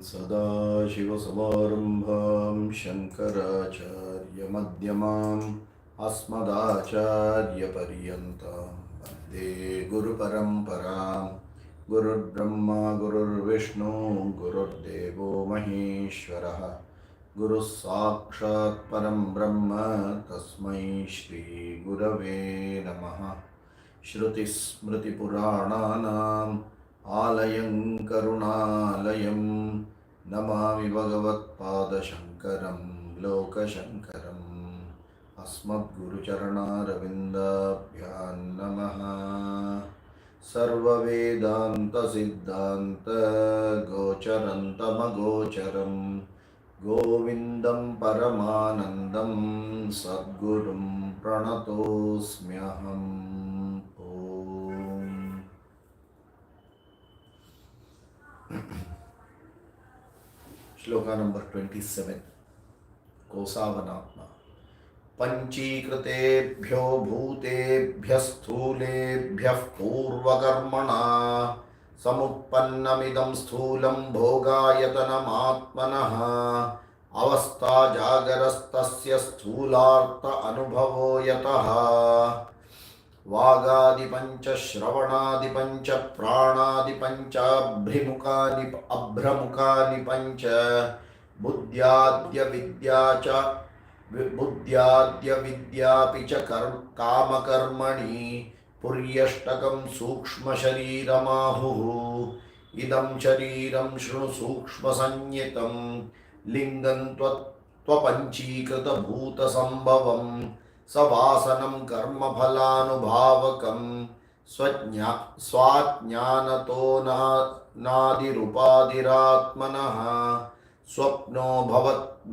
सदाशिवसमारम्भां शङ्कराचार्यमध्यमाम् अस्मदाचार्यपर्यन्तां वन्दे गुरुपरम्पराम्। गुरुर्ब्रह्मा गुरुर्विष्णु गुरुर्देवो महेश्वरः गुरुः साक्षात् परं ब्रह्म तस्मै श्रीगुरवे नमः। श्रुतिस्मृतिपुराणानाम् आलयं करुणालयं नमामि भगवत्पादशङ्करं लोकशङ्करम्। अस्मद्गुरुचरणारविन्दाभ्यां नमः। सर्ववेदान्तसिद्धान्तगोचरन्तमगोचरं गोविन्दं परमानन्दं सद्गुरुं प्रणतोऽस्म्यहम्। श्लोका नंबर 27 कोसावनात्मा। पंचीकृतेभ्यो भूतेभ्यः स्थूलेभ्यः पूर्वकर्मणा समुत्पन्नमिदं स्थूलं भोगायतनमात्मनः अवस्था जागरस्तस्य स्थूलार्थ अनुभवो यतः वागादिपंच श्रवणादिपंच प्राणादिपंच अभ्रमुखानि पंच बुद्ध्याद्य विद्यापि च कामकर्मणि पुर्यष्टकं सूक्ष्मशरीरमाहुः। इदं शरीरं शृणु सूक्ष्मसंज्ञितं लिङ्गं त्वपञ्चीकृतभूतसम्भवम् सवासनं कर्मफलानुभावकं स्वाज्ञानतो नादिरुपाधिरात्मनः स्वप्नो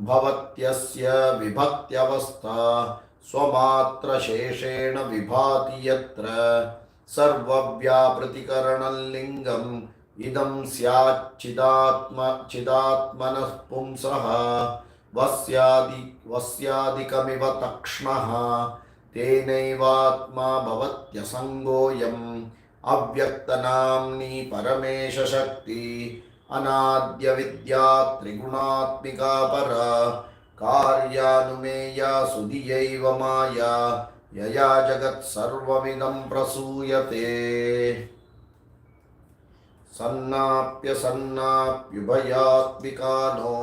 भवत्यस्य विभक्त्यवस्था स्वमात्रशेषेण विभाति यत्र सर्वव्यापृतिकरणं लिङ्गम् इदं स्याच्चिदात्मनः पुंसः वस्यादिकमिव तक्ष्णः तेनैवात्मा भवत्यसङ्गोऽयम् अव्यक्तनाम्नी परमेशशक्ति अनाद्य विद्या त्रिगुणात्मिका परा कार्यानुमेया सुधियैव माया यया जगत्सर्वमिदं प्रसूयते। सन्नाप्युभयात्मिकानो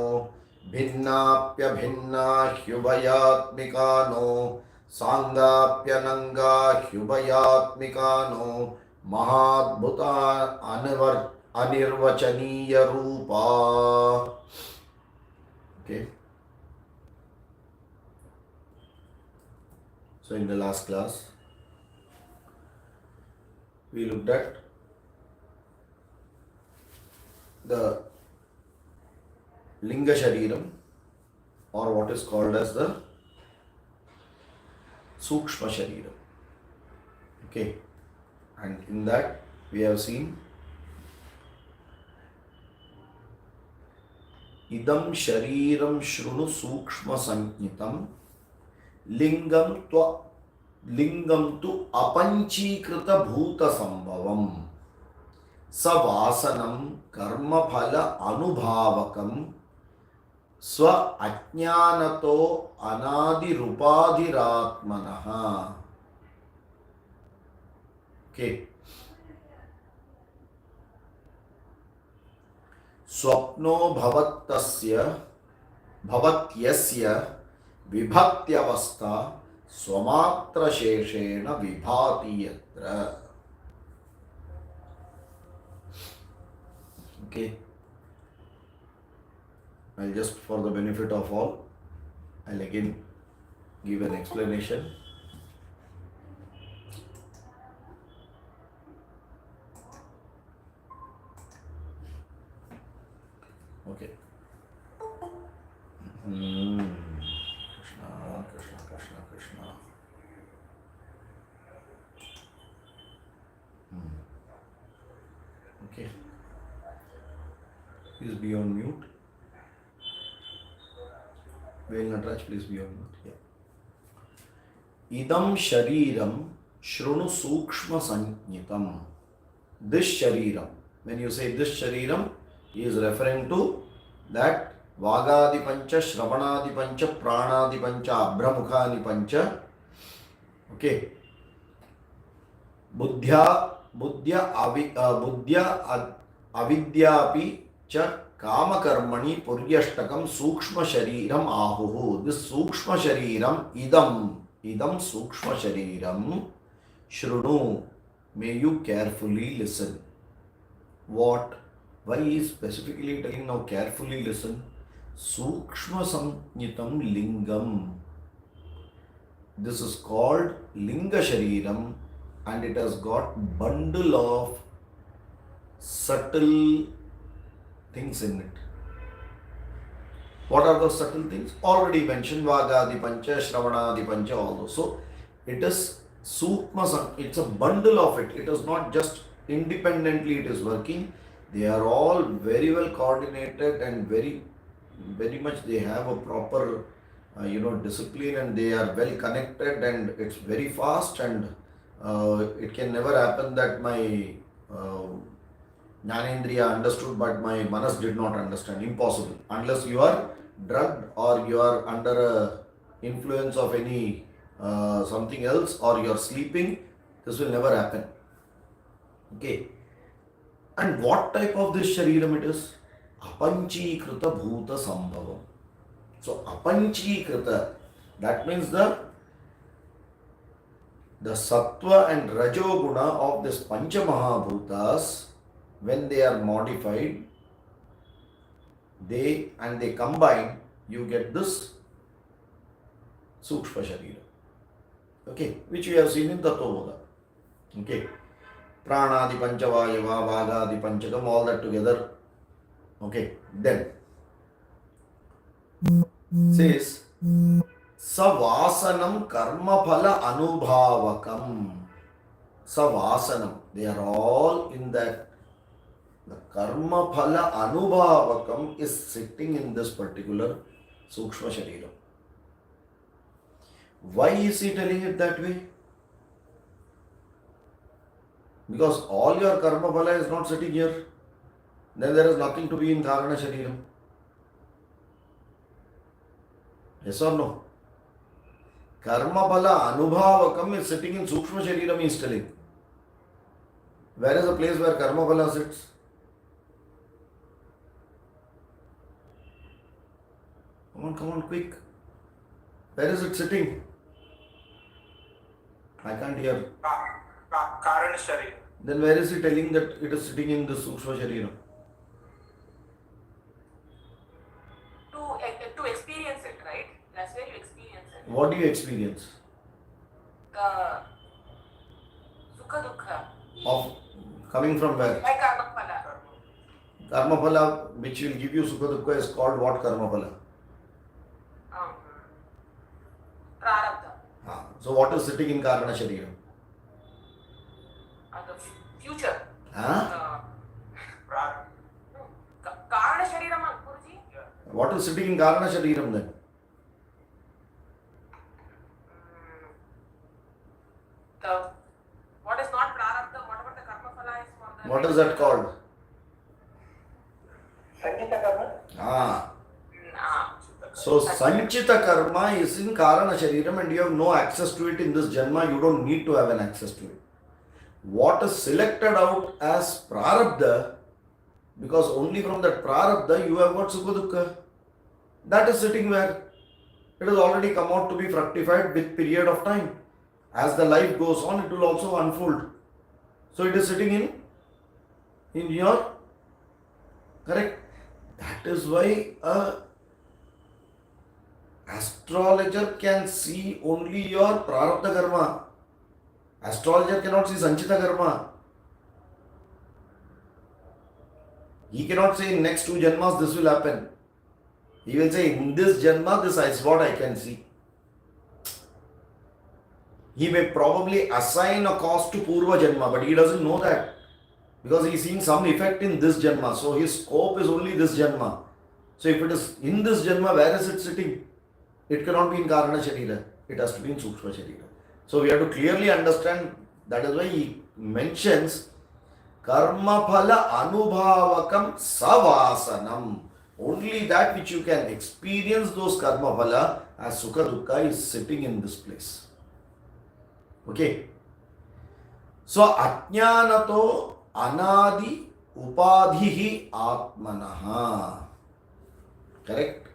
भिन्नाप्यभिन्ना ह्युभयात्मिकानो सांगाप्यनंगा ह्युभयात्मिकानो महाद्भुता अनिर्वचनीय रूपा। Okay. So in the last class we looked at the Linga Shariram, or what is called as the Sukshma Shariram. Okay, and in that we have seen Idam Shariram Shrunu Sukshma Sanjnitam Lingam tu Apanchikrita Bhuta Sambhavam Savasanam Karmaphala Anubhavakam स्व अज्ञानतो अनादिरुपाधिरात्मनः। Okay. स्वप्नो भवत्यस्य विभक्त्यवस्था स्वमात्रशेषेण विभाति यत्र। Okay. I'll just, for the benefit of all, I'll again give an explanation. Okay. Krishna, Krishna, Krishna, Krishna. Okay. Please be on mute. Venkatraj, please be on mute. Yeah. Idam shariram shrunu sukshma sanjnitam. This shariram, when you say this shariram, he is referring to that Vagadi Pancha, Shravanadi Pancha, Pranadi Pancha, Abhramukhani Pancha. Okay. Buddhya avidyapi cha kamakarmani puryashtakam sukshma shariram ahuhu. This sukshma shariram idam sukshma shariram shrunu. May you carefully listen. What? Why he is specifically telling now carefully listen? Sukshma samnitam lingam. This is called linga shariram, and it has got bundle of subtle things in it. What are those subtle things? Already mentioned, Vagadi Pancha, Shravanadi Pancha, all those. So it is Sukma, it's a bundle of it. It is not just independently it is working. They are all very well coordinated and very much they have a proper discipline, and they are well connected, and it's very fast, and it can never happen that my Jnanendriya understood but my Manas did not understand. Impossible. Unless you are drugged or you are under a influence of any something else, or you are sleeping, this will never happen. Okay. And what type of this shariram it is? Apanchikrita bhuta sambhavam. So apanchikrita, that means the sattva and rajo guna of this pancha mahabhutas, when they are modified, they combine, you get this sukshma sharira. Okay, which we have seen in Tattva. Okay, pranadi panchavayava, vagadi panchakam, all that together. Okay, then says Savasanam karma phala anubhavakam. Savasanam, they are all in that. The karma phala anubhavakam is sitting in this particular sukshma sharira. Why is he telling it that way? Because all your karma phala is not sitting here. Then there is nothing to be in karana shariram. Yes or no? Karma phala anubhavakam is sitting in sukshma shariram, he is telling. Where is the place where karma phala sits? Come on, quick. Where is it sitting? I can't hear. Karana Sharira. Then where is he telling that it is sitting in the Sukshma Sharira? To experience it, right? That's where you experience it. What do you experience? The Sukha Dukha. Of coming from where? Like Karma Phala. Karma phala which will give you Sukha Dukha is called what karma phala? Prarabdha. So what is sitting in Karana Sharira? The future. Huh? Karana Shariram, Guruji. What is sitting in Karana Shariram then? What is not Prarabdha, whatever the Karma Phala is for the... What is that called? Sanjita Karma. So Sanchita Karma is in Karana Shariram, and you have no access to it in this Janma. You don't need to have an access to it. What is selected out as Prarabdha, because only from that Prarabdha you have got Sukha Dukha. That is sitting where? It has already come out to be fructified with period of time. As the life goes on, it will also unfold. So it is sitting in your, correct? That is why a astrologer can see only your Prarabdha Karma. Astrologer cannot see Sanchita Karma. He cannot say in next 2 Janmas this will happen. He will say in this Janma this is what I can see. He may probably assign a cause to Purva Janma, but he doesn't know that. Because he is seeing some effect in this Janma. So his scope is only this Janma. So if it is in this Janma, where is it sitting? It cannot be in Karana Sharira. It has to be in Sukshma Sharira. So we have to clearly understand. That is why he mentions Karma Phala Anubhavakam Savasanam. Only that which you can experience those karma phala as sukha dukkha is sitting in this place. Okay. So ajnanato anadi upadhihi atmanaha. Correct?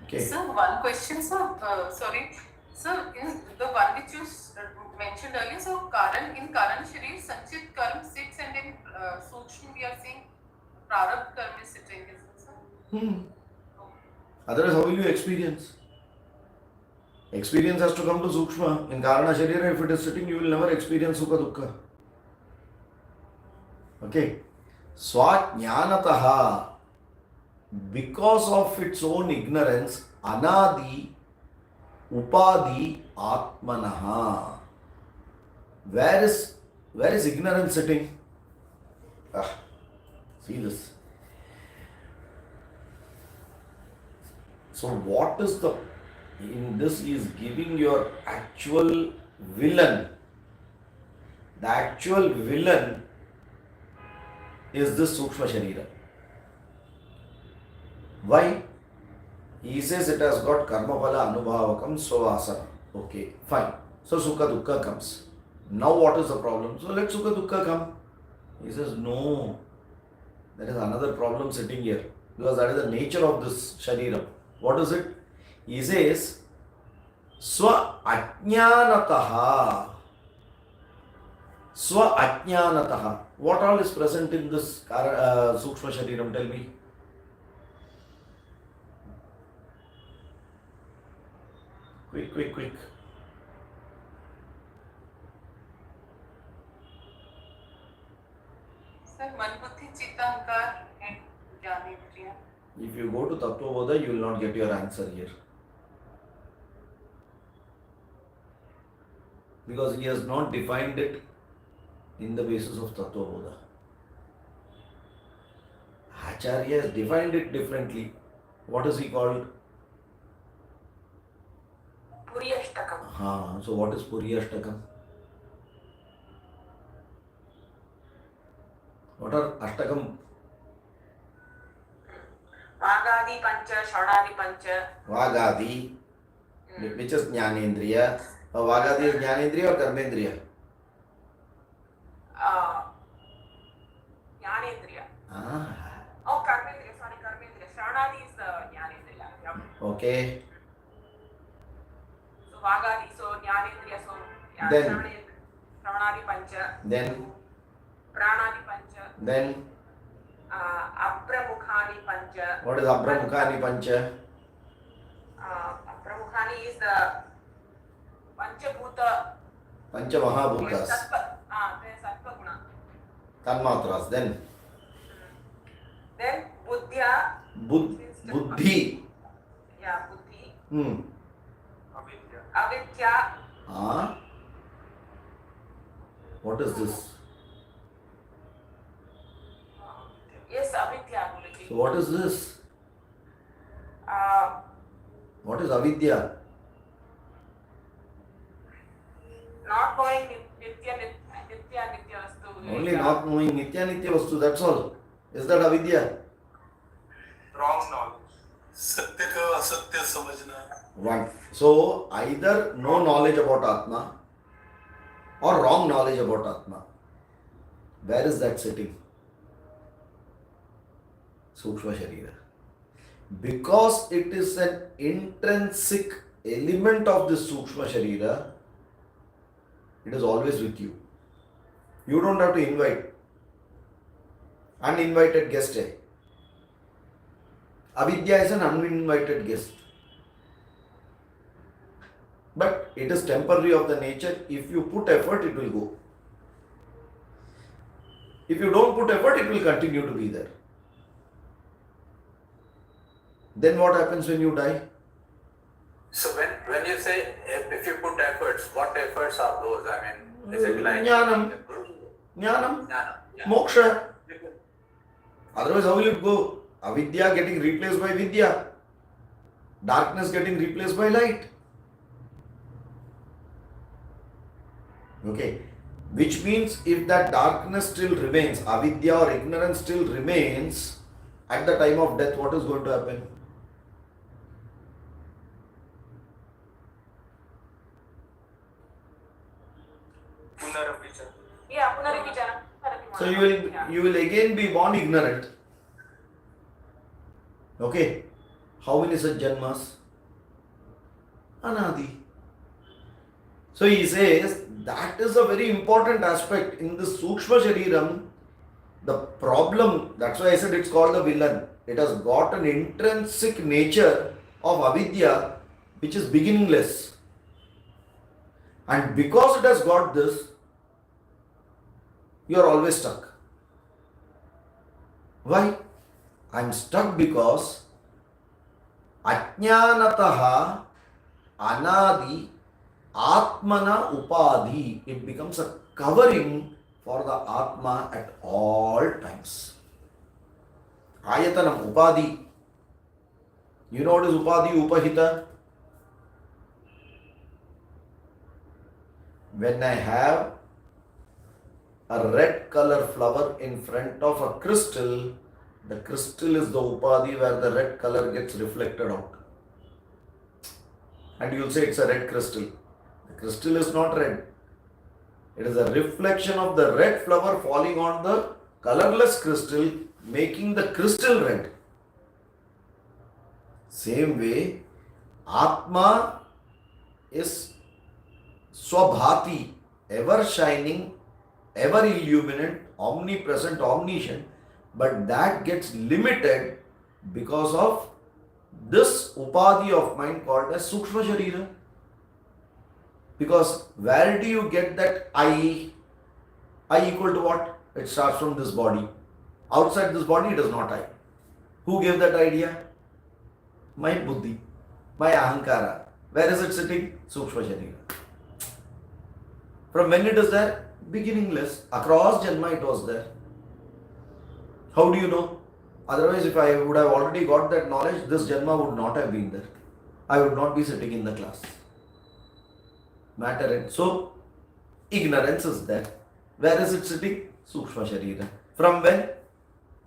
Okay. Sir, one question, sir. Sorry. Sir, in the one which you mentioned earlier, so in Karan Sharif, Sanchit Karm sits, and in Sukshma we are seeing Prarabdha Karm is sitting, isn't it, sir? Otherwise, how will you experience? Experience has to come to Sukshma. In Karana Sharira, if it is sitting, you will never experience Sukha Dukkha. Okay. Swajnanataha, because of its own ignorance, anadi upadi atmanaha. Where is ignorance sitting? See this. So what is in this is giving your actual villain. The actual villain is this Sukshma Sharira. Why? He says it has got karma phala anubhavakam svasana. Okay, fine. So Sukha Dukkha comes. Now what is the problem? So let Sukha Dukkha come. He says no. There is another problem sitting here. Because that is the nature of this Sharira. What is it? He says Swa Ajnanataha. Swa Ajnanataha. What all is present in this Sukshma Shariram? Tell me. Quick. Sir, Man, Buddhi, Chitta, Ahankar and Jnanendriya. If you go to Tattva Bodha, you will not get your answer here. Because he has not defined it in the basis of Tattva Bodha. Acharya has defined it differently. What is he called? Puriyashtakam. So what is Puriyashtakam? What are Ashtakam? Vagadi Pancha, Shadadi Pancha. Vagadi, which is Jnanendriya. Vagadi is Jnanendriya or Karmendriya? Jnanendriya. Ah. Oh, Karmendriya, sorry, Karmendriya. Shadadi is Jnanendriya. Yep. Okay. So Vagadi, so Jnanendriya, so Then. Shravanaadi Pancha. Then. Pranadi Pancha. Then. Apramukhani Pancha. What is Apramukhani Pancha? Apramukhani is the Panchabhuta. Pancha Mahabhutas. Sattva Guna. Tanmatras. Then. Then Buddhya. Buddhi. Yeah, Buddhi. Avidya. Avidya. What is this? Yes, Avidya, Guruji. So what is this? Uh, What is avidya? Not knowing Nitya Vastu. Only not knowing Nitya Nitya Vastu, that's all. Is that avidya? Wrong knowledge. सत्य को असत्य समझना. One. So either no knowledge about Atma or wrong knowledge about Atma. Where is that sitting? Sukshma Sharira. Because it is an intrinsic element of this Sukshma Sharira, it is always with you. You don't have to invite. Uninvited guest. Avidya is an uninvited guest. But it is temporary of the nature. If you put effort, it will go. If you don't put effort, it will continue to be there. Then what happens when you die? So when you say if you put efforts, what efforts are those? I mean, is it like Jnanam. Jnana. Moksha. Otherwise, how will it go? Avidya getting replaced by Vidya. Darkness getting replaced by light. Okay. Which means if that darkness still remains, avidya or ignorance still remains, at the time of death, what is going to happen? पुनर्विचार. Yeah, Punarivichara. So you will again be born ignorant. Okay. How many such janmas? Anadi. So he says that is a very important aspect in this Sukshma Shariram. The problem, that's why I said it's called the villain. It has got an intrinsic nature of avidya which is beginningless. And because it has got this, you are always stuck. Why? I am stuck because Ajnanataha Anadi Atmana Upadhi. It becomes a covering for the Atma at all times. Ayatanam Upadhi. You know what is Upadhi? Upahita. When I have a red color flower in front of a crystal, the crystal is the Upadhi where the red color gets reflected out. And you'll say it's a red crystal. The crystal is not red. It is a reflection of the red flower falling on the colorless crystal, making the crystal red. Same way, Atma is Swabhati, ever shining, ever illuminant, omnipresent, omniscient, but that gets limited because of this Upadhi of mind called as Sukshma Sharira. Because where do you get that I? I equal to what? It starts from this body. Outside this body, it is not I. Who gave that idea? My buddhi, my ahankara. Where is it sitting? Sukshma Sharira. From when it is there? Beginningless. Across Janma it was there. How do you know? Otherwise, if I would have already got that knowledge, this Janma would not have been there. I would not be sitting in the class. Matter and so, ignorance is there. Where is it sitting? Sukshma Sharira. From when?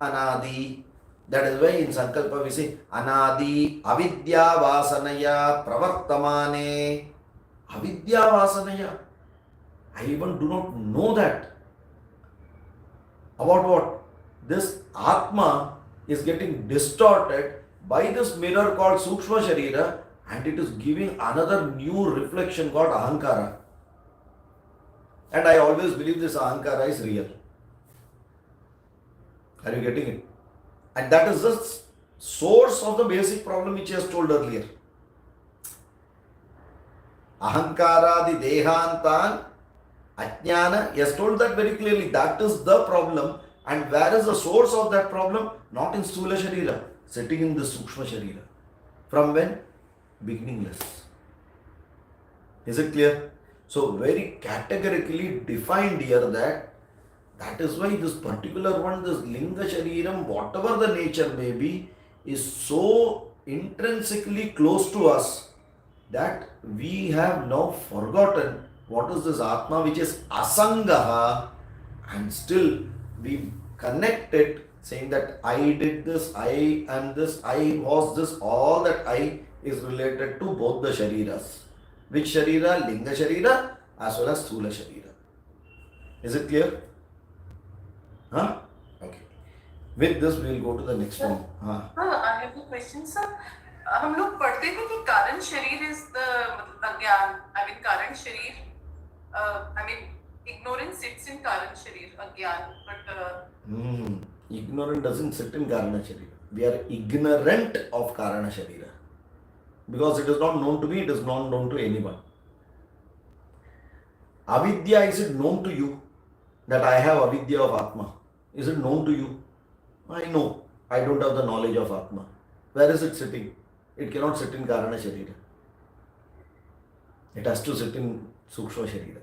Anadi. That is why in Sankalpa we say Anadi Avidya Vasanaya Pravartamane. Avidya Vasanaya. I even do not know that. About what? This Atma is getting distorted by this mirror called Sukshma Sharira, and it is giving another new reflection called Ahankara. And I always believe this Ahankara is real. Are you getting it? And that is the source of the basic problem which he has told earlier. Ahankaradi Dehantan Ajnana, he has told that very clearly. That is the problem. And where is the source of that problem? Not in Sthula Sharira, sitting in the Sukshma Sharira. From when? Beginningless. Is it clear? So, very categorically defined here that is why this particular one, this Linga Shariram, whatever the nature may be, is so intrinsically close to us that we have now forgotten what is this Atma which is Asangaha, and still we connect it saying that I did this, I am this, I was this, all that I is related to both the Shariras. Which Sharira? Linga Sharira as well as Sthula Sharira. Is it clear? Huh? Okay. With this we will go to the next one. हाँ. I have a question, sir. हम लोग पढ़ते हैं कि कारण शरीर is the अज्ञान. I mean कारण शरीर. I mean ignorance sits in कारण शरीर अज्ञान. But ignorant doesn't sit in Karana Sharira. We are ignorant of Karana Sharira. Because it is not known to me, it is not known to anyone. Avidya, is it known to you that I have avidya of Atma? Is it known to you? I know. I don't have the knowledge of Atma. Where is it sitting? It cannot sit in Karana Sharira. It has to sit in Sukshma Sharira.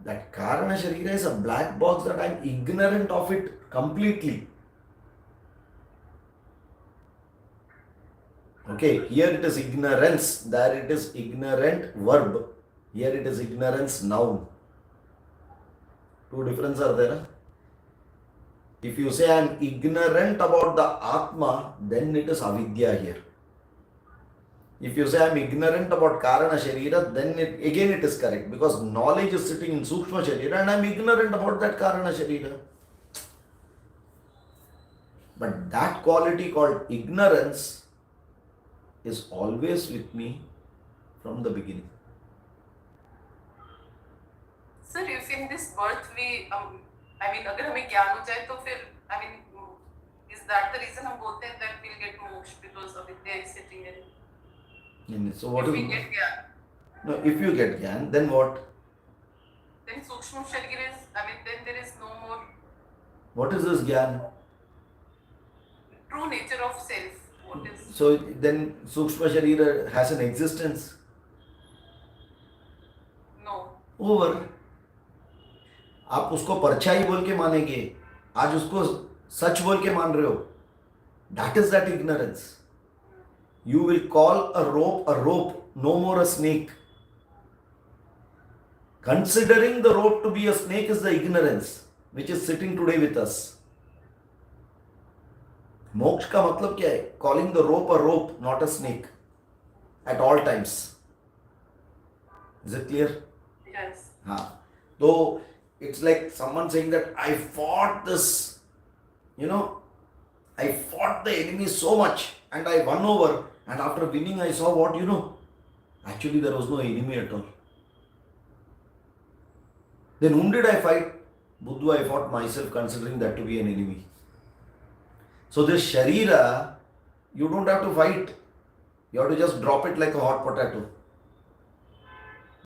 That Karana Sharira is a black box that I am ignorant of it completely. Okay, here it is ignorance, there it is ignorant verb, here it is ignorance noun. Two differences are there. If you say I am ignorant about the Atma, then it is avidya here. If you say I am ignorant about Karana Sharira, then again it is correct, because knowledge is sitting in Sukshma Sharira and I am ignorant about that Karana Sharira. But that quality called ignorance is always with me from the beginning. Sir, you see in this birth we I mean अगर हमें ज्ञान हो जाए तो फिर I mean is that the reason हम बोलते हैं that we'll get moksha because avidya is sitting in. So what If is we get jnana, no? If you get jnana, then what? then sukshma sharira is, I mean, then there is no more What is this jnana? true nature of self. What is? So then Sukshma Sharira has an existence. No. Over. आप उसको परछाई बोल के मानेंगे, आज उसको सच बोल के मान रहे हो. That is that ignorance. You will call a rope, no more a snake. Considering the rope to be a snake is the ignorance which is sitting today with us. मोक्ष का मतलब क्या है? Calling the rope a rope, not a snake, at all times. Is it clear? Yes. So it's like someone saying that I fought this, I fought the enemy so much and I won over, and after winning I saw what, actually there was no enemy at all. Then whom did I fight? Buddha, I fought myself, considering that to be an enemy. So this sharira, you don't have to fight. You have to just drop it like a hot potato.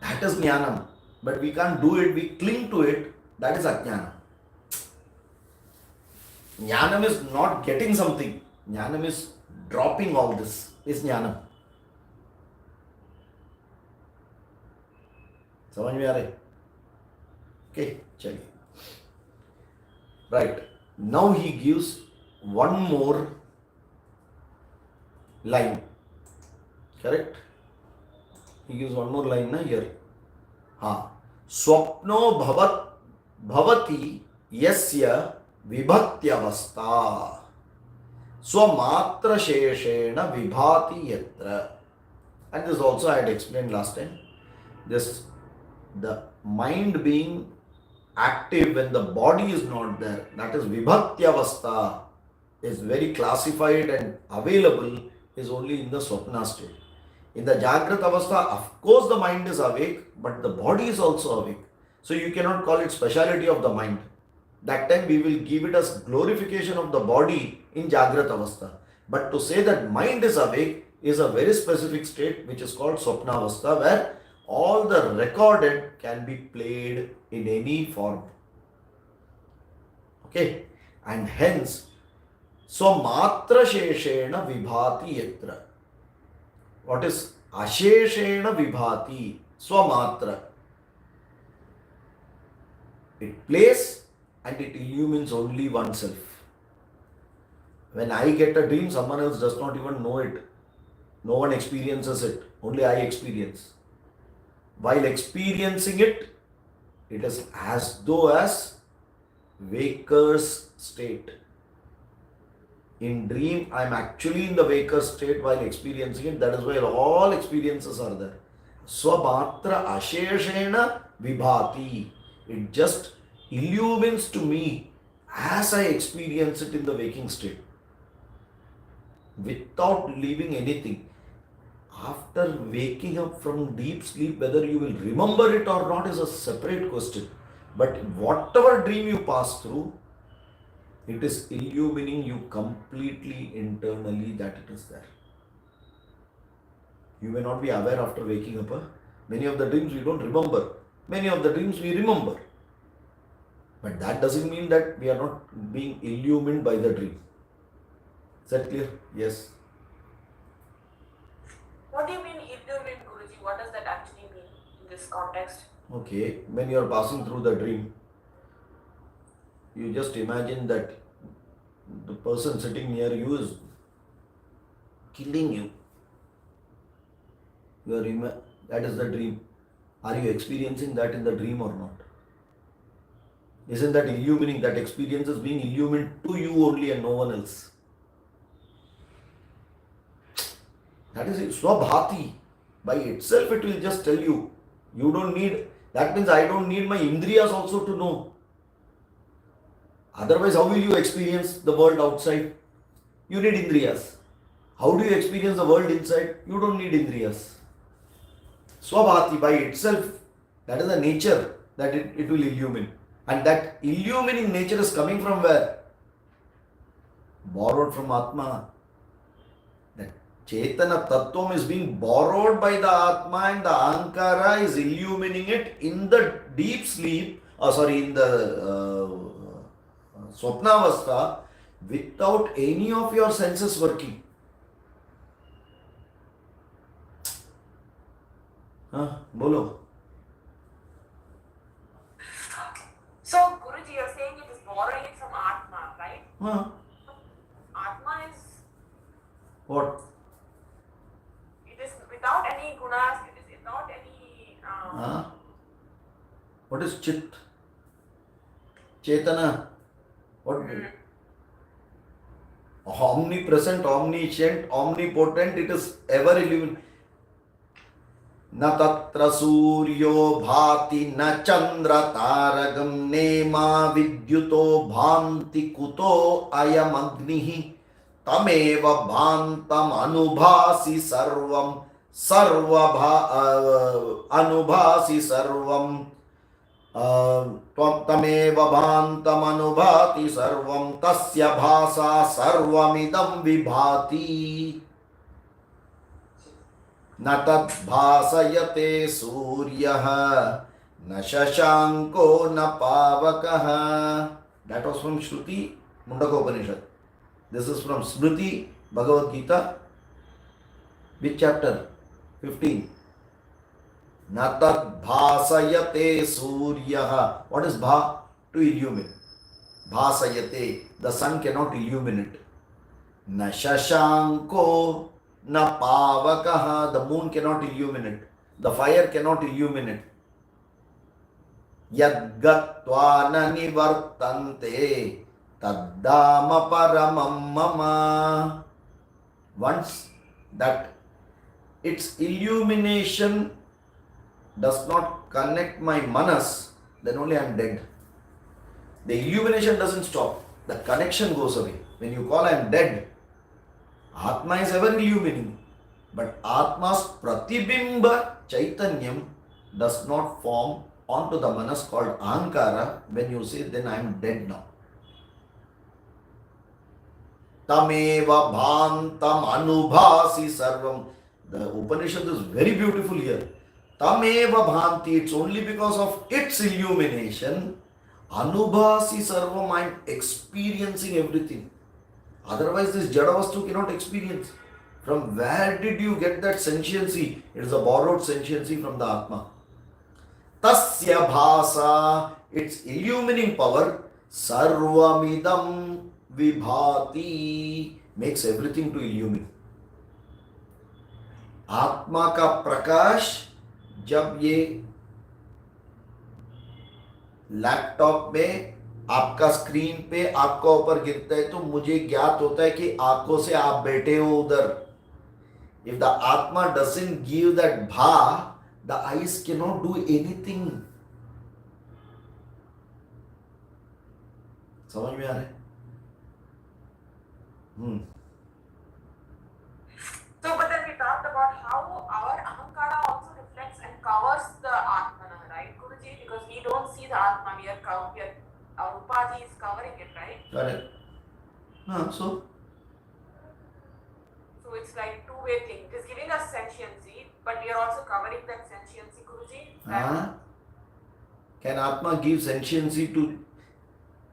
That is jnanam. But we can't do it, we cling to it. That is ajnana. Jnanam is not getting something. Jnanam is dropping all this. Is jnanam. समझ में आ रहे? Okay, चलिए. Right. Now he gives one more line. Correct? He gives one more line here. स्वप्नो भवति यस्य विभक्त्यवस्था स्वमात्र शेषेण विभाति यत्र. And this also I had explained last time. The mind being active when the body is not there, that is vibhaktiyavastha, is very classified and available, is only in the swapna state. In the Jagrat Avastha, of course the mind is awake, but the body is also awake. So you cannot call it speciality of the mind. That time we will give it as glorification of the body in Jagrat Avastha. But to say that mind is awake is a very specific state which is called Swapna Avastha, where all the recorded can be played in any form. Okay? And hence, Swamatra Sheshena Vibhati Yatra. What is Asheshena Vibhati? Swamatra. It plays and it illumines only oneself. When I get a dream, someone else does not even know it. No one experiences it. Only I experience. While experiencing it, it is as though as waker's state. In dream, I am actually in the waker's state while experiencing it. That is why all experiences are there. Swamatra asheshena vibhati. It just illumines to me as I experience it in the waking state, without leaving anything. After waking up from deep sleep, whether you will remember it or not is a separate question. But whatever dream you pass through, it is illumining you completely internally that it is there. You may not be aware after waking up. Many of the dreams we don't remember. Many of the dreams we remember. But that doesn't mean that we are not being illumined by the dream. Is that clear? Yes. What do you mean illumined, Guruji? What does that actually mean in this context? Okay, when you are passing through the dream, you just imagine that the person sitting near you is killing you. That is the dream. Are you experiencing that in the dream or not? Isn't that illumining? That experience is being illumined to you only and no one else. That is it. Swabhati. By itself it will just tell you. You don't need, that means I don't need my indriyas also to know. Otherwise, how will you experience the world outside? You need indriyas. How do you experience the world inside? You don't need indriyas. Swabhati by itself, that is the nature that it will illumine. And that illumining nature is coming from where? Borrowed from Atma. That Chetana Tattvam is being borrowed by the Atma and the Ankara is illumining it in the deep sleep, in the Swapnavastha without any of your senses working. Bolo. So, Guruji, you're saying it is borrowing it from Atma, right? Atma is, What? it is without any gunas, it is without any. What is Chit? Chetana? What? Omnipresent, omniscient, omnipotent, it is ever illuminated. न तत्र सूर्यो भाति न चंद्र तारकं नेमा विद्युतो भान्ति कुतो अयम् अग्निः तमेव भान्तम् अनुभासि सर्वं अनुभासि सर्वं तमेव भान्तम् अनुभाति सर्वं तस्य भासा सर्वमिदं विभाति न तद्भासयते सूर्यः न शशांको न पावकः. That was from Shruti Mundaka Upanishad. This is from Smriti Bhagavad Gita. Which chapter? 15. न तद्भासयते सूर्यः. What is bha? To illumine. Bhasayate. The sun cannot illuminate. न शशांको na pavakaha, the moon cannot illuminate, the fire cannot illuminate. Yadgatva na nivartante taddama paramam mama. Once that its illumination does not connect my manas, then only I am dead. The illumination doesn't stop, the connection goes away. When you call I am dead, Atma is ever illumining, but Atma's pratibimba chaitanyam does not form onto the manas called ankara. When you say, then I am dead now. Tameva bhantam anubhasi sarvam. The Upanishad is very beautiful here. Tameva bhanti, it's only because of its illumination. Anubhasi sarvam, I am experiencing everything. Otherwise, this Jadavastu cannot experience. From where did you get that sentiency? It is a borrowed sentiency from the Atma. Tasya bhasa, its illumining power, sarvamidam vibhati, makes everything to illumine. आत्मा का प्रकाश जब ये laptop में आपका screen पे आपका ऊपर गिरता है तो मुझे ज्ञात होता है कि आंखों से आप बैठे हो उधर. इफ द आत्मा डजंट गिव दैट भा, the eyes cannot do anything. समझ में आ रहा है? So, but then we talked about how our ahankara also reflects and covers the atmana, right, Guruji? Because we don't see the atma, our upadhi is covering it, right? Correct. So it's like two-way thing. It is giving us sentiency, but we are also covering that sentiency, Guruji. Can Atma give sentiency to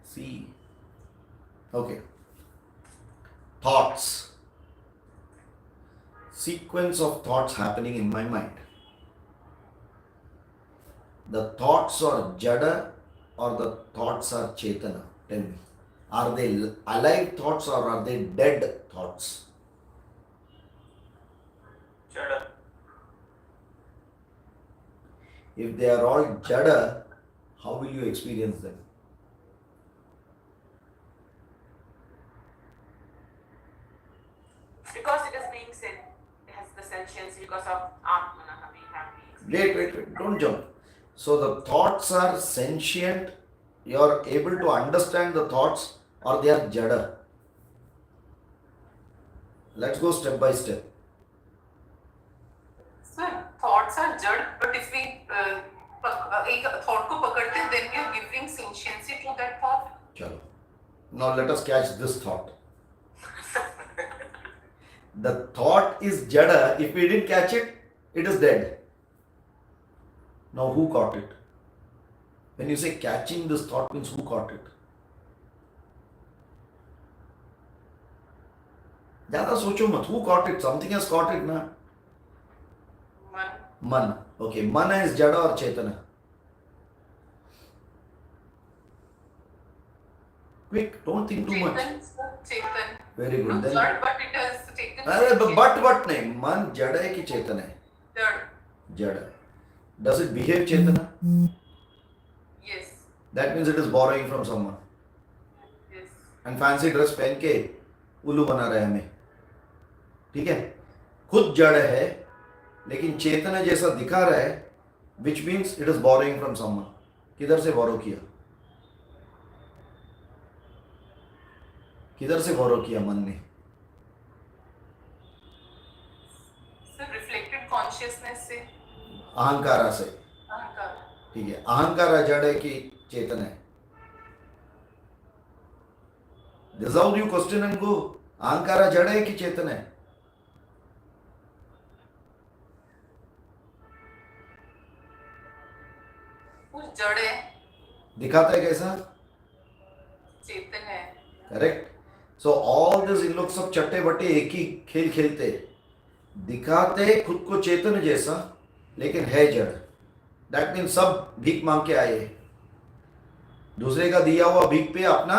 see? Okay. Thoughts. Sequence of thoughts happening in my mind. The thoughts are jada or the thoughts are chetana? Tell me. Are they alive thoughts or are they dead thoughts? Jada. if they are all jada, how will you experience them? Because it is being said, it has the sentience because of Atmana we have the Wait, don't jump. So the thoughts are sentient, you are able to understand the thoughts, or they are jada. Let's go step by step. Sir, thoughts are jad, but if we एक thought को पकड़ते हैं, then we are giving sentiency to that thought. Chalo. Now let us catch this thought. The thought is jada. If we didn't catch it, it is dead. Now who caught it? When you say catching this thought means who caught it? ज़्यादा सोचो मत. Who caught it? Something has caught it, na? Man. Okay, mana is jada or chetana? Quick, don't think too much. Chetan. Very good. Then, Jad, but it has taken. but what नहीं? Man jada है कि चेतन है? Jad. Jada. Does it behave chetana? Yes. That means it is borrowing from someone. Yes. And fancy dress पहन के उल्लू बना रहा है हमें. ठीक है? खुद जड़ है, लेकिन चेतन जैसा दिखा रहा है, which means it is borrowing from someone. किधर से borrow किया? किधर से borrow किया मन ने? So reflected consciousness से. अहंकारा से. अहंकार. ठीक है, अहंकारा जड़ है कि चेतन है? This is how you question and go. अहंकारा जड़ है कि चेतन है? वो जड़ है. दिखाता है कैसा? चेतन है. Correct. So all this in लोग सब चट्टे बट्टे एक ही खेल खेलते, दिखाते खुद को चेतन जैसा, लेकिन है जड़. दैट मीन्स सब भीख मांग के आए, दूसरे का दिया हुआ भीख पे अपना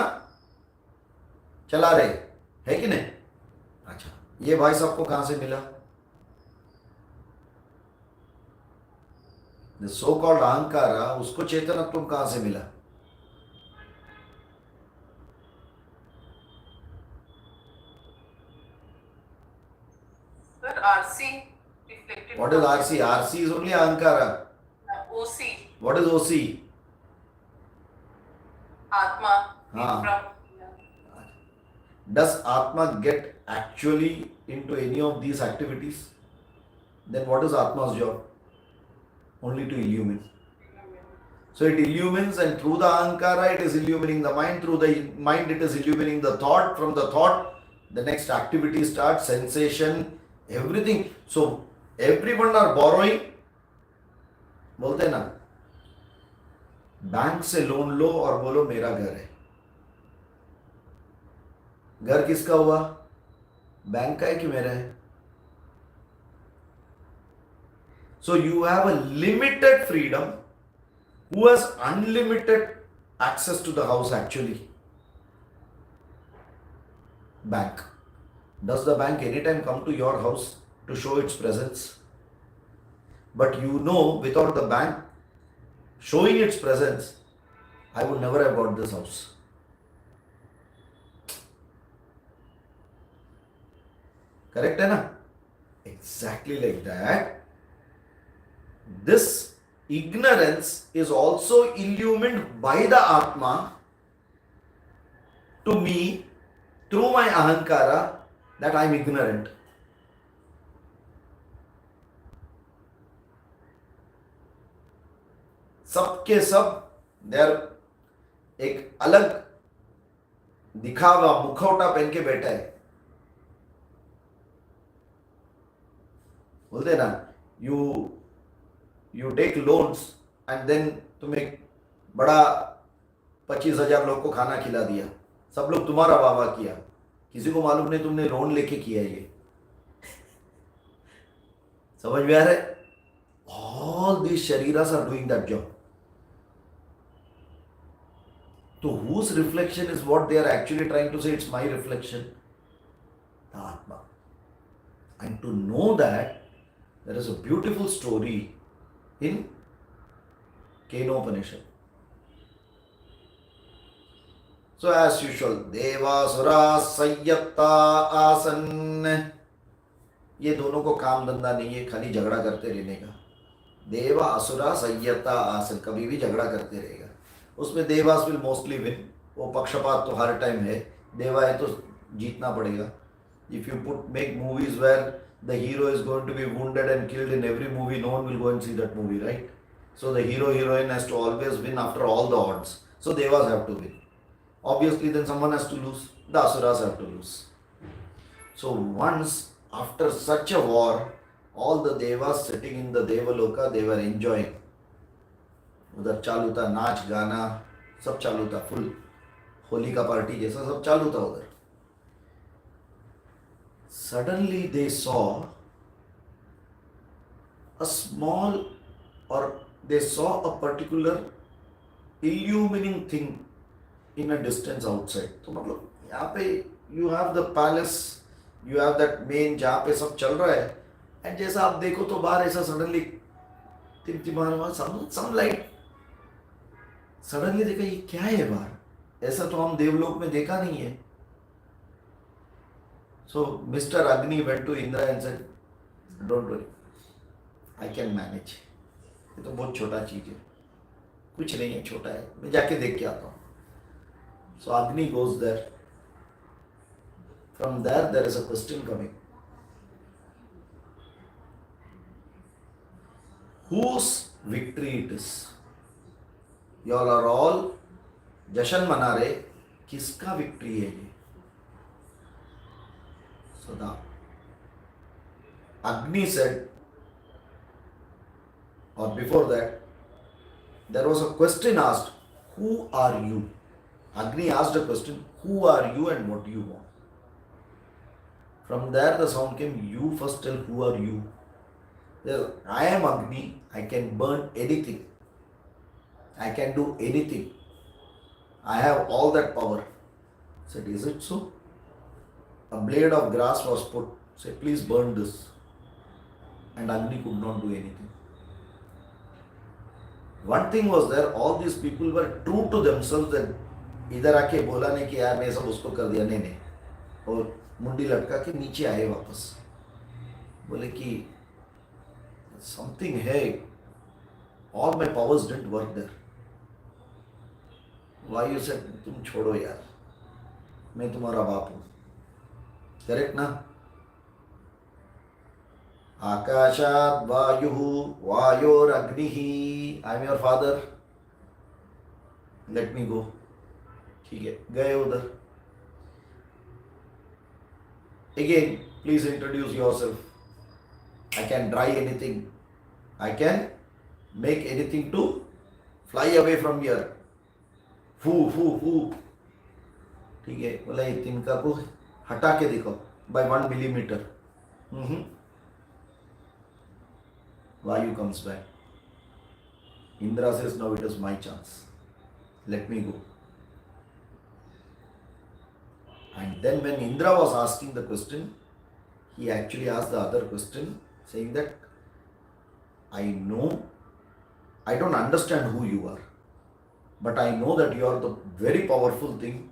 चला रहे, है कि नहीं? अच्छा, ये भाई साहब को कहां से मिला? सो कॉल्ड अहंकारा, उसको चेतनत्व कहां से मिला? Sir, RC reflected. What is RC? RC is only ahankara. OC. What is OC? Atma. हाँ. From. Does Atma get actually into any of these activities? Then what is Atma's job? Only to illumine. So it illumines, and through the ahankara it is illumining the mind, through the mind it is illumining the thought, from the thought the next activity starts, sensation, everything. So everyone are borrowing. बोलते ना, bank से loan लो और बोलो मेरा घर है. घर किसका हुआ? बैंक का है कि मेरा है? So you have a limited freedom. Who has unlimited access to the house actually? Bank. Does the bank anytime come to your house to show its presence? But you know, without the bank showing its presence, I would never have got this house. Correct है ना? Exactly like that. This ignorance is also illumined by the Atma to me through my ahankara that I am ignorant. सबके सब देर एक अलग दिखावा मुखौटा पहन के बैठा है. बोलते ना, you take loans and then तुम एक बड़ा 25,000 लोग को खाना खिला दिया, सब लोग तुम्हारा वाह वाह किया, किसी को मालूम नहीं तुमने लोन लेके किया ये. समझ में आ रहा है? All these shariras are doing that job. So whose reflection is what they are actually trying to say? It's my reflection. The Atma. And to know that, there is a beautiful story in Kenopanishad. So as usual, Devasura Sayyata Asan. ये दोनों को काम धंधा नहीं है, खाली झगड़ा करते रहने का. देवा असुरा संयता आसन, कभी भी झगड़ा करते रहेगा. उसमें देवास विल मोस्टली विन. वो पक्षपात तो हर टाइम है. देवा है तो जीतना पड़ेगा. If you put make movies where the hero is going to be wounded and killed in every movie, no one will go and see that movie, right? So the hero heroine has to always win after all the odds. So devas have to win. Obviously then someone has to lose. The asuras have to lose. So once after such a war, all the devas sitting in the devaloka, they were enjoying. उधर चालू था नाच गाना, सब चालू था. Full Holi का party जैसा सब चालू था उधर. Suddenly they saw a small, or they saw a particular illumining thing in a distance outside. तो मतलब यहाँ पे you have the palace, you have that main जहाँ पे सब चल रहा है, and जैसा आप देखो तो बाहर ऐसा suddenly टिमटिमाना some light. Suddenly देखा ये क्या है बाहर, ऐसा तो हम देवलोक में देखा नहीं है. So Mr. Agni went to Indra and said, don't worry, I can manage. ये तो बहुत छोटा चीज है, कुछ नहीं है, छोटा है, मैं जाके देख के आता हूँ. So Agni goes there. From there is a question coming. Whose victory it is? You all are all जश्न मना रहे, किसका विक्ट्री है ये? So the Agni said, or before that, there was a question asked, who are you? Agni asked a question, who are you and what do you want? From there the sound came, you first tell who are you. There, I am Agni, I can burn anything. I can do anything. I have all that power. I said, is it so? A blade of grass was put. Say, please burn this. And Agni could not do anything. One thing was there, all these people were true to themselves that इधर आके बोला नहीं कि यार मैं सब उसको कर दिया, नहीं नहीं, और मुंडी लटका के नीचे आए वापस. बोले कि something है, all my powers didn't work there. Why you said, तुम छोड़ो यार, मैं तुम्हारा बाप हूँ. करेक्ट ना? आकाशात वायुः वायोरग्निः, I am your father, let me go. ठीक है, गए उधर. Again please introduce yourself. I can dry anything, I can make anything to fly away from here. फू फू फू. ठीक है, बोला ये तिनका को हटा के देखो by 1 millimeter. Vayu comes back. Indra says, now it is my chance. Let me go. And then when Indra was asking the question, he actually asked the other question, saying that I know, I don't understand who you are, but I know that you are the very powerful thing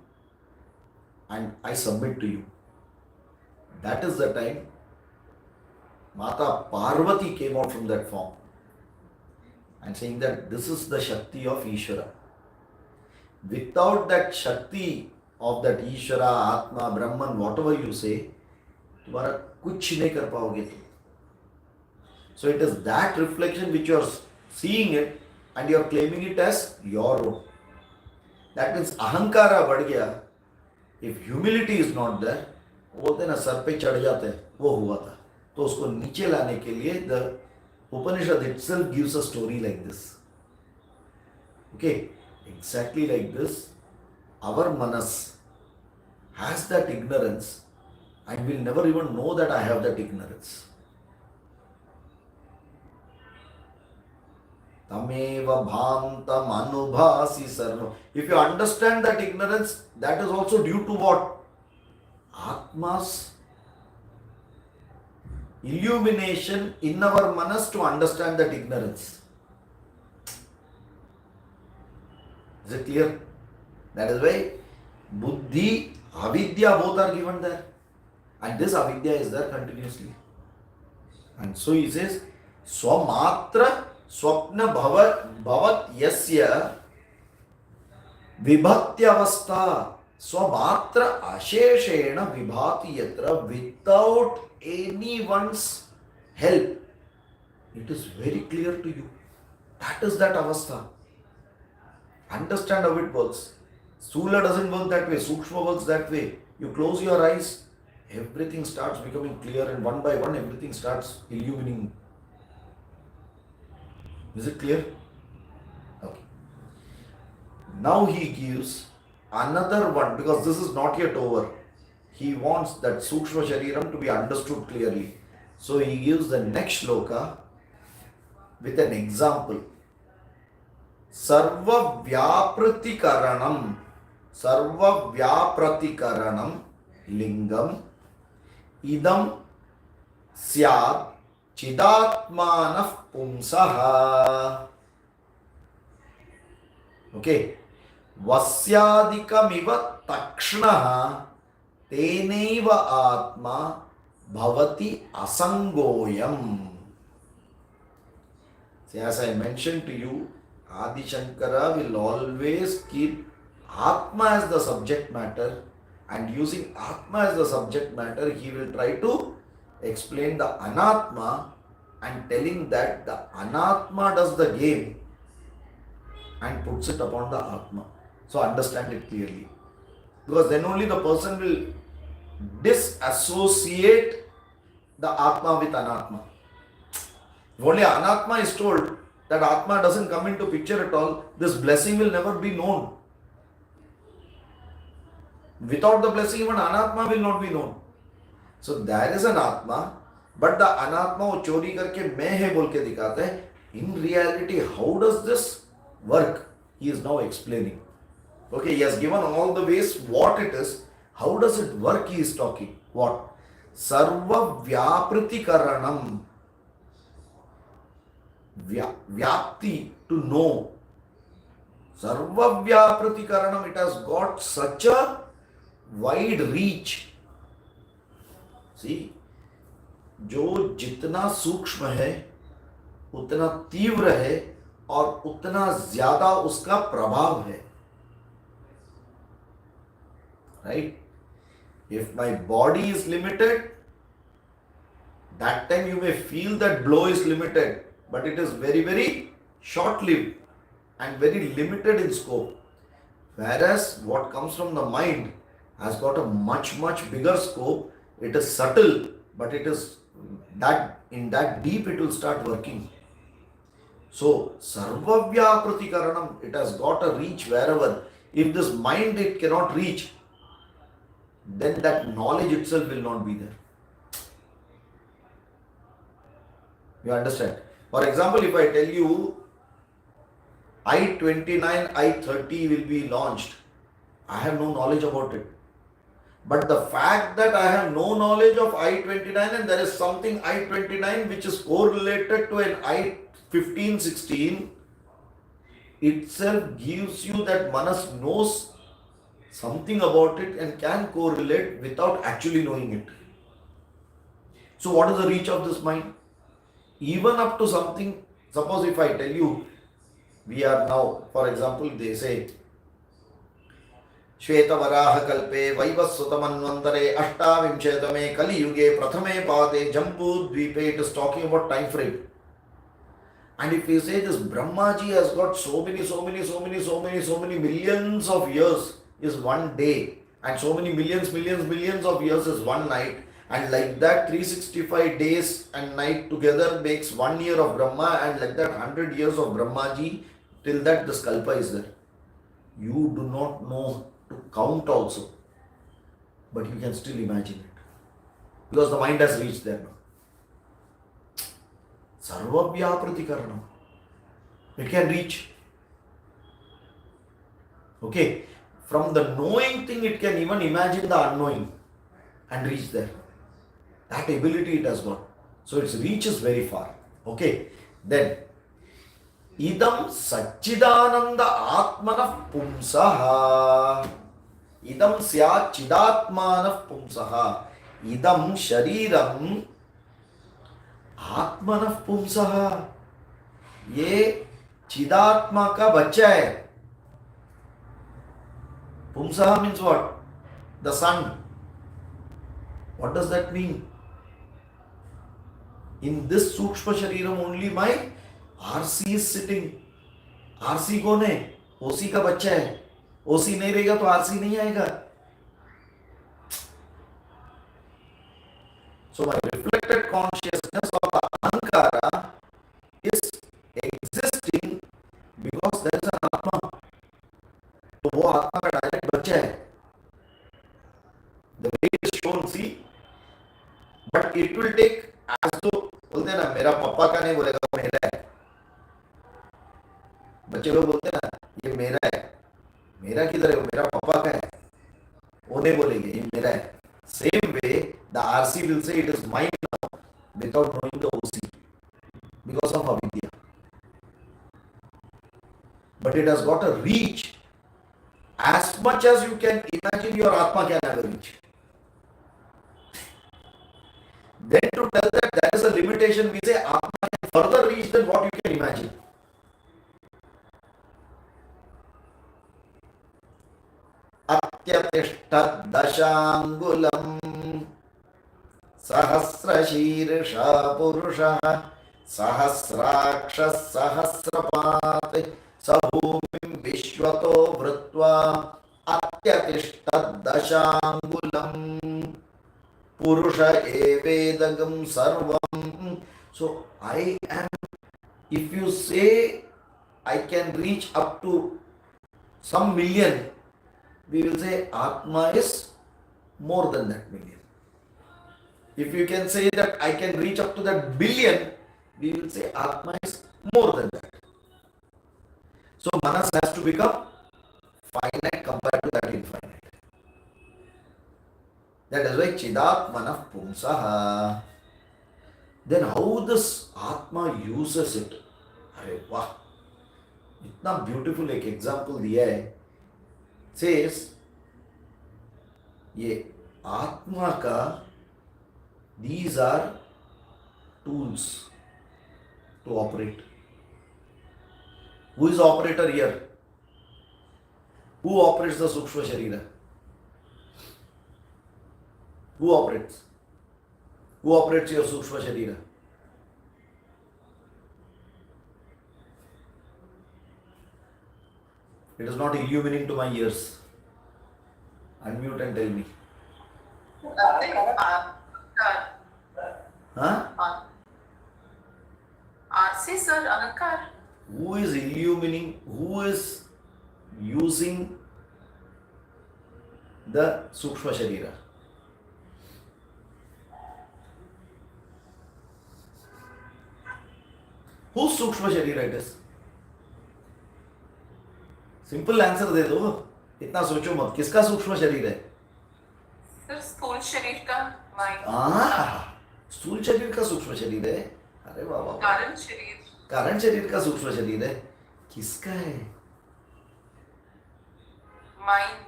and I submit to you. That is the time Mata Parvati came out from that form and saying that this is the Shakti of Ishvara. Without that Shakti of that Ishvara, Atma, Brahman, whatever you say, तुम्हारा कुछ नहीं कर पाओगे तुम. So it is that reflection which you are seeing it and you are claiming it as your own. That means ahankara बढ़ गया. If humility is not there, बोलते ना सर पे चढ़ जाते हैं, वो हुआ था. तो उसको नीचे लाने के लिए the Upanishad itself gives a story like this. Okay, exactly like this, our manas has that ignorance and will never even know that I have that ignorance. Tameva bhantam anubhasi sarvam. If you understand that ignorance, that is also due to what? Atma's illumination in our manas to understand that ignorance. Is it clear? That is why buddhi, avidya both are given there. And this avidya is there continuously. And so he says, swamatra swapna bhavat yasya vibhatyavastha swamatra asheshena vibhati yatra, without anyone's help. It is very clear to you. That is that avastha. Understand how it works. Sthula doesn't work that way. Sukshma works that way. You close your eyes, everything starts becoming clear, and one by one everything starts illuminating. Is it clear? Okay. Now he gives another one, because this is not yet over. He wants that Sukshma Shariram to be understood clearly. So he gives the next shloka with an example. Sarva Vyapratikaranam lingam idam syad chidatmanah pumsaha. Okay. Vasyadikamiva takshnaha tenaiva atma bhavati asangoyam. See, as I mentioned to you, Adi Shankara will always keep Atma as the subject matter, and using Atma as the subject matter, he will try to explain the Anatma and telling that the Anatma does the game and puts it upon the Atma. So understand it clearly. Because then only the person will disassociate the Atma with Anatma. If only Anatma is told that Atma doesn't come into picture at all, this blessing will never be known. Without the blessing, even Anatma will not be known. So there is an Atma, but the Anatma वो चोरी करके मैं है बोल के दिखाता है. In reality, how does this work? He is now explaining. Okay, he has given all the ways what it is. How does it work? He is talking. What? Sarva Vyapratikaranam. Vyapti, to know. Sarva Vyapratikaranam, it has got such a wide reach. See, जो जितना सूक्ष्म है उतना तीव्र है और उतना ज्यादा उसका प्रभाव है. Right? If my body is limited, that time you may feel that blow is limited, but it is very, very short-lived and very limited in scope. Whereas what comes from the mind has got a much, much bigger scope. It is subtle, but it is that in that deep it will start working. So, Sarvavya Pratikaranam, it has got a reach wherever. If this mind it cannot reach, then that knowledge itself will not be there. You understand? For example, if I tell you I-29, I-30 will be launched, I have no knowledge about it. But the fact that I have no knowledge of I-29 and there is something I-29 which is correlated to an I-15, 16 itself gives you that Manas knows something about it and can correlate without actually knowing it. So what is the reach of this mind? Even up to something, suppose if I tell you, we are now, for example, they say, Shvetavaraha-kalpe Vaivasvatamanvantare Ashtavimshetame Kali-yuge Prathame Pade Jambu-dvipe, it is talking about time frame. And if we say this Brahmaji has got so many millions of years is one day, and so many millions of years is one night, and like that 365 days and night together makes 1 year of Brahma, and like that 100 years of Brahmaji, till that this kalpa is there. You do not know to count also, but you can still imagine it, because the mind has reached there now. Sarvavya Pratikaranam. It can reach. Okay. From the knowing thing, it can even imagine the unknowing and reach there. That ability it has got. So its reach is very far. Okay. Then, idam Satchidananda Atmanah Pumsaha. Idam Syat Chidatmanah Pumsaha. Idam Shariram Atmanah Pumsaha. ये चिदात्मा का बच्चा है. Pumsaha means what? The sun. What does that mean? In this Sukshma Shariram only my RC is sitting. RC कौन है? OC का बच्चा है. OC नहीं रहेगा तो RC नहीं आएगा. So my reflected consciousness of the Ahankara is existing because there is an Atma. तो वो आत्मा का डायरेक्ट बच्चा है. The way it is shown, see, but it will take as though बोलते हैं ना मेरा पापा का नहीं बोलेगा मेरा है. बच्चे लोग बोलते हैं ना ये मेरा है. मेरा किधर है? मेरा पापा का है. वो नहीं बोलेंगे ये मेरा है. Same way the RC will say it is mine now without knowing the OC because of avidya. But it has got a reach as much as you can imagine your Atma can have a reach. Then to tell that there is a limitation, we say Atma can further reach than what you can imagine. Atyatishtat dashangulam sahasrashirasha purusha sahasrakshas sahasrapat sabhumim vishwato vrutva atyatishtat dashangulam Purusha evedagam sarvam. So I am, if you say I can reach up to some million, we will say Atma is more than that million. If you can say that I can reach up to that billion, we will say Atma is more than that. So Manas has to become finite compared to that infinite. That is why Chidatmanah Pumsaha. Then how this Atma uses it? अरे वाह, इतना beautiful एक example दिया है. Says ये आत्मा का these are tools to operate. Who is the operator here? Who operates the Sukshma Sharira? Who operates? Who operates your Sukshma Sharira? It is not illuminating to my ears. Unmute and tell me. Huh? RC sir, Ahankar. Who is illuminating? Who is using the Sukshma Sharira? Whose Sukshma Sharira it is? Simple answer दे दो. इतना सोचो मत. किसका सूक्ष्म शरीर है? Sir स्थूल शरीर का माइंड. स्थूल शरीर का सूक्ष्म शरीर है. अरे वाह वाह. कारण शरीर. कारण शरीर का सूक्ष्म शरीर है. किसका है? माइंड.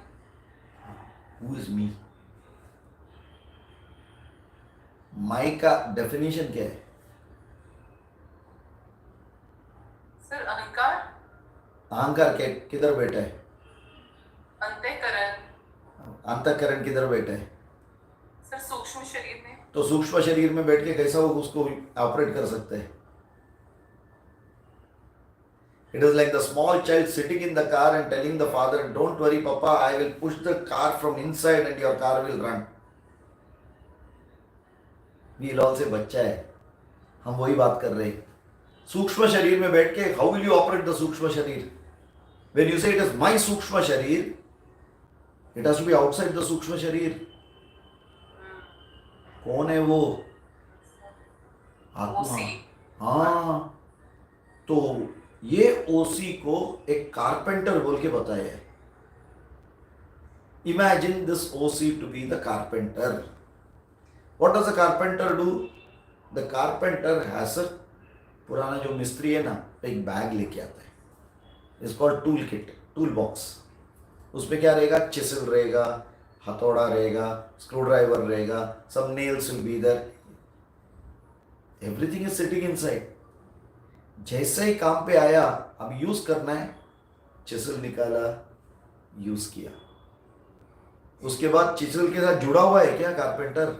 Who is me? माई का डेफिनेशन क्या है? सर अहंकार. अहंकार के किधर बैठा है? अंतःकरण. अंतःकरण किधर बैठा है? सर सूक्ष्म शरीर में. तो सूक्ष्म शरीर में बैठ के कैसा वो उसको ऑपरेट कर सकते हैं? It is like the small child sitting in the car and telling the father, "Don't worry, Papa, I will push the car from inside and your car will run." We will all say, बच्चा है. हम वही बात कर रहे हैं. सूक्ष्म शरीर में बैठ के how will you operate the सूक्ष्म शरीर? When you say it is my सूक्ष्म शरीर, it has to be outside the सूक्ष्म शरीर. कौन है वो? आत्मा. हाँ, तो ये ओसी को एक कारपेंटर बोल के बताया है. Imagine this OC to be the carpenter. What does a carpenter do? The carpenter has a पुराना जो मिस्त्री है ना, एक बैग लेके आता है, it's called tool kit, tool box. उसमें क्या रहेगा? चिसल रहेगा, हथौड़ा रहेगा, स्क्रू ड्राइवर रहेगा, सब nails will be there, everything is sitting inside. जैसे ही काम पे आया, अब यूज करना है, चिसल निकाला, यूज किया. उसके बाद चिसल के साथ जुड़ा हुआ है क्या कारपेंटर?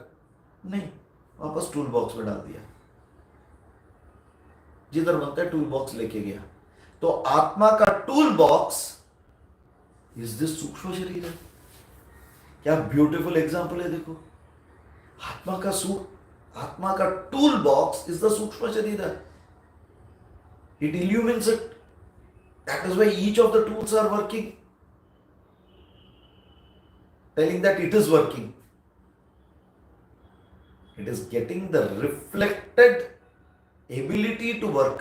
नहीं, वापस टूल बॉक्स में डाल दिया, जिधर बनता है टूल बॉक्स लेके गया. तो आत्मा का टूल बॉक्स इज दिस सूक्ष्म शरीर है. क्या ब्यूटीफुल एग्जाम्पल है, देखो. आत्मा का टूल बॉक्स इज द सूक्ष्म शरीर है. It illuminates it. That is why each of the tools are working, telling that it is working. It is getting the reflected ability to work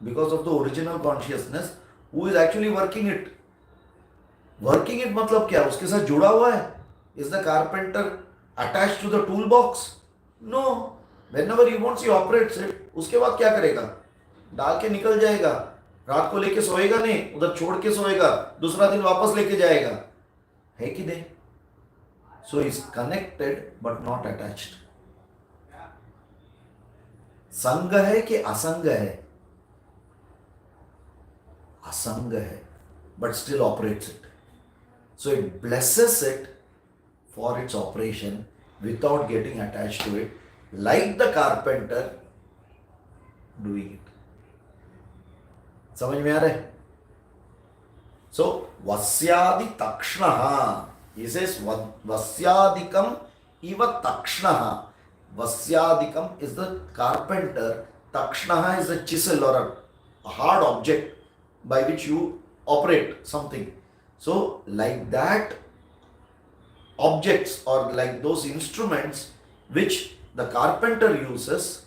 because of the original consciousness who is actually working it. Working it मतलब क्या? उसके साथ जुड़ा हुआ है. Is the carpenter attached to the toolbox? No. Whenever he wants, he operates it. उसके बाद क्या करेगा? डाल के निकल जाएगा. रात को लेके सोएगा नहीं, उधर छोड़ के सोएगा, दूसरा दिन वापस लेके जाएगा. है कि नहीं? So he is connected but not attached. संग है कि असंग है? असंग है, but still operates it. So it blesses it for its operation without getting attached to it, like the carpenter doing it. समझ में आ रहा है? So वस्यादि तक्ष्णः. He says Vasyadikam iva takshnaha. Vasyadikam is the carpenter, takshnaha is a chisel or a hard object by which you operate something. So like that objects or like those instruments which the carpenter uses,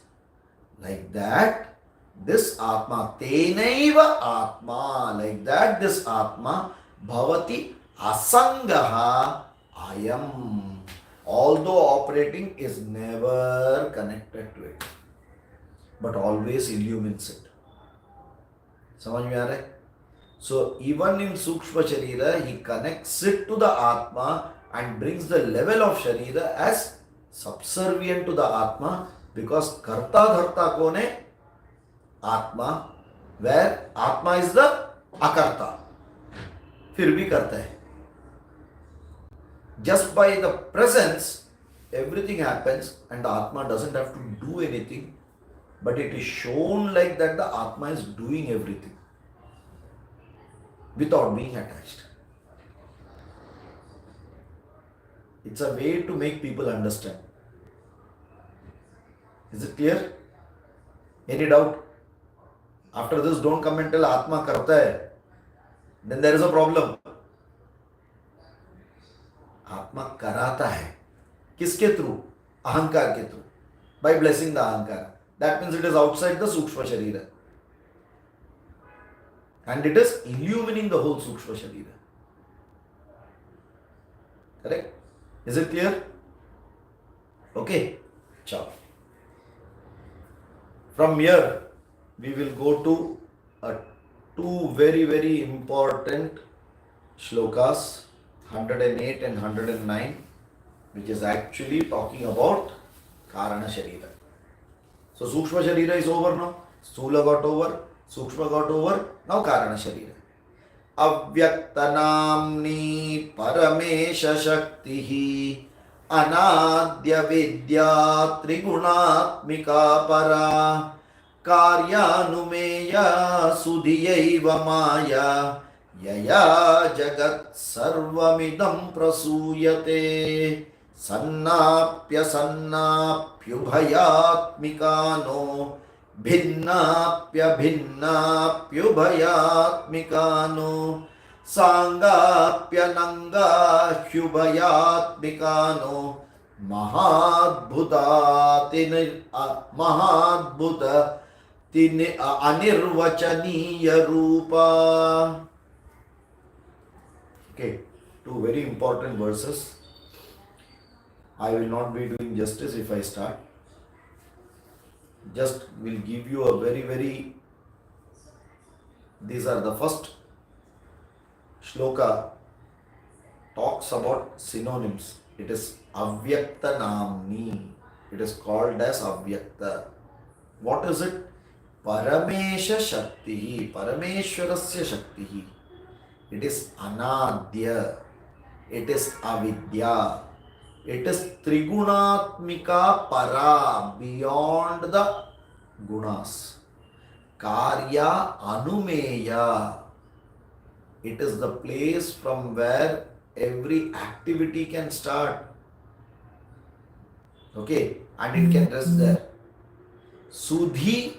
like that this Atma, tenaiva Atma, like that this Atma bhavati asangaha ayam, although operating is never connected to it but always illumines it. समझ में आ रहा है? So even in Sukshma Sharira he connects it to the Atma and brings the level of Sharira as subservient to the Atma, because Karta Dharta कौन है? Atma, where Atma is the Akarta, फिर भी करता है. Just by the presence, everything happens and the Atma doesn't have to do anything, but it is shown like that the Atma is doing everything without being attached. It's a way to make people understand. Is it clear? Any doubt? After this, don't come and tell Atma karta hai. Then there is a problem. आत्मा कराता है. किसके through? अहंकार के through. By blessing the अहंकार. That means it is outside the Sukshma Sharira. And it is illumining the whole Sukshma Sharira. Correct? Is it clear? Okay. Ciao. From here, we will go to two very, very important shlokas, 108 and 109, which is actually talking about Karana Sharira. So Sukshma Sharira is over now. Sthula got over, Sukshma got over, now Karana Sharira. Avyaktanamni Paramesha Shaktihi Anadya Vidya Trigunatmika Para Karyanumeya Sudhiyaiva Maya Yaya Jagat Sarvamidam Prasuyate Sannapya Sannapyubhayatmikano Bhinnapya Bhinnapyubhayatmikano Sangapya Nanga Hyubhayatmikano Mahadbhuta Anirvachaniya Rupa. Okay, two very important verses. I will not be doing justice if I start. Just will give you a very, very these are the first shloka talks about synonyms. It is avyakta namni. It is called as avyakta. What is it? Paramesha shakti. Parameshwarasya shakti. It is anadya. It is avidya. It is trigunatmika para, beyond the gunas. Karya anumeya. It is the place from where every activity can start. Okay, and it can rest there. Sudhi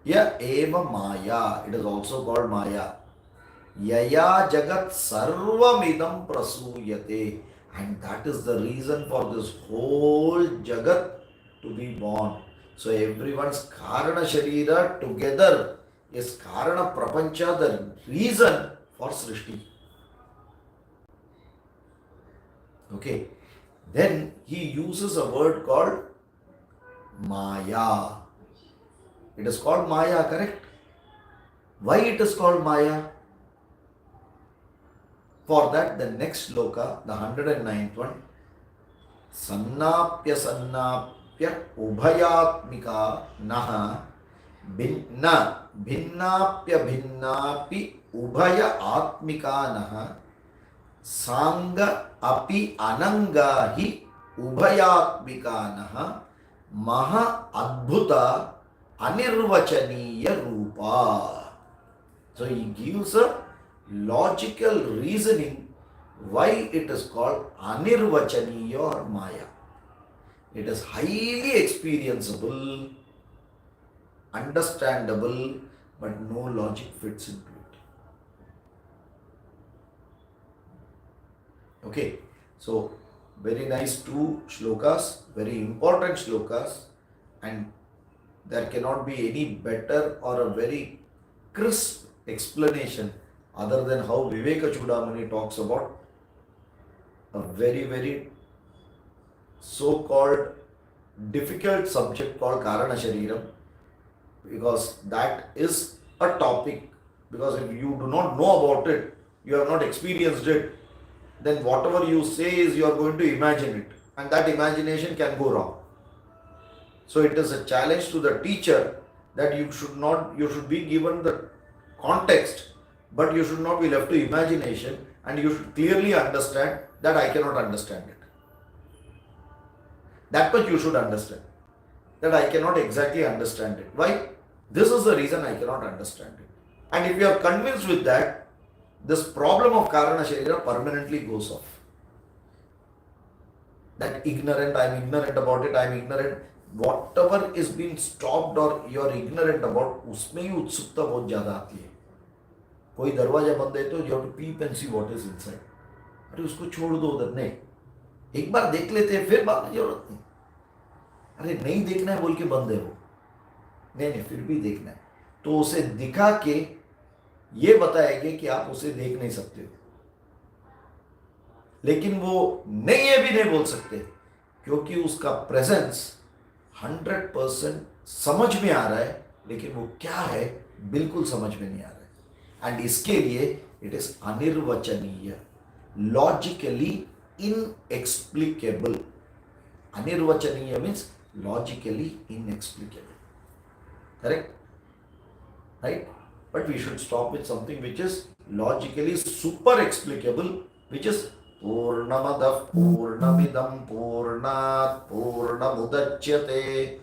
ya eva maya. It is also called maya. Yaya jagat sarvamidam prasuyate. And that is the reason for this whole jagat to be born. So everyone's karana sharira together is karana prapancha, the reason for srishti. Okay, then he uses a word called maya. It is called maya, correct? Why it is called maya? For that, the next shloka, the 109th one, sannapya sannapya ubhayatmika naha bhinna bhinnapya bhinnapi ubhaya atmika naha sanga api ananga hi ubhayatmika naha maha adbhuta anirvachaniya rupa. So he gives a logical reasoning why it is called anirvachaniya or maya. It is highly experienceable, understandable, but no logic fits into it. Okay, so very nice two shlokas, very important shlokas, and there cannot be any better or a very crisp explanation other than how Viveka Chudamani talks about a very, very so-called difficult subject called Karana Shariram, because that is a topic, because if you do not know about it, you have not experienced it, then whatever you say is you are going to imagine it, and that imagination can go wrong. So it is a challenge to the teacher that you should be given the context, but you should not be left to imagination, and you should clearly understand that I cannot understand it. That much you should understand, that I cannot exactly understand it. Why? This is the reason I cannot understand it. And if you are convinced with that, this problem of Karana Sharira permanently goes off. That ignorant, I am ignorant about it, I am ignorant. Whatever is being stopped or you are ignorant about, उसमें ही उत्सुकता बहुत ज़्यादा आती है. कोई दरवाजा बंद है तो you have to peep and see what is inside. अरे उसको छोड़ दो उधर, नहीं, एक बार देख लेते हैं फिर बाद में जरूरत नहीं. अरे नहीं देखना है बोल के बंद है वो, नहीं फिर भी देखना है, तो उसे दिखा के ये बताएंगे कि आप उसे देख नहीं सकते हो, लेकिन वो नहीं है भी नहीं बोल सकते, क्योंकि उसका प्रेजेंस 100% समझ में आ रहा है, लेकिन वो क्या है बिल्कुल समझ में नहीं आ रहा है. एंड इसके लिए इट इज अनिर्वचनीय, लॉजिकली इनएक्सप्लिकेबल. अनिर्वचनीय means logically inexplicable. Correct? Right? But we should stop with something which is logically super explicable, which is Purnamadav Purnamidam Purnat Purnamudachyate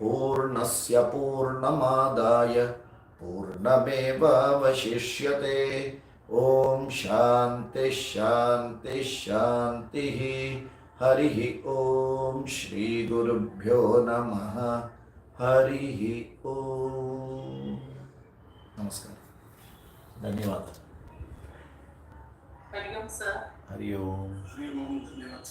Purnasya Purnamadaya Purnameva Vashishyate. Om Shanti Shanti Shanti. Harihi Om Shri Gurubhyo Namaha. Harihi Om. Namaskar. Dhanyavad. Hari Om, sir. Hari Om. Hari Om, धन्यवाद.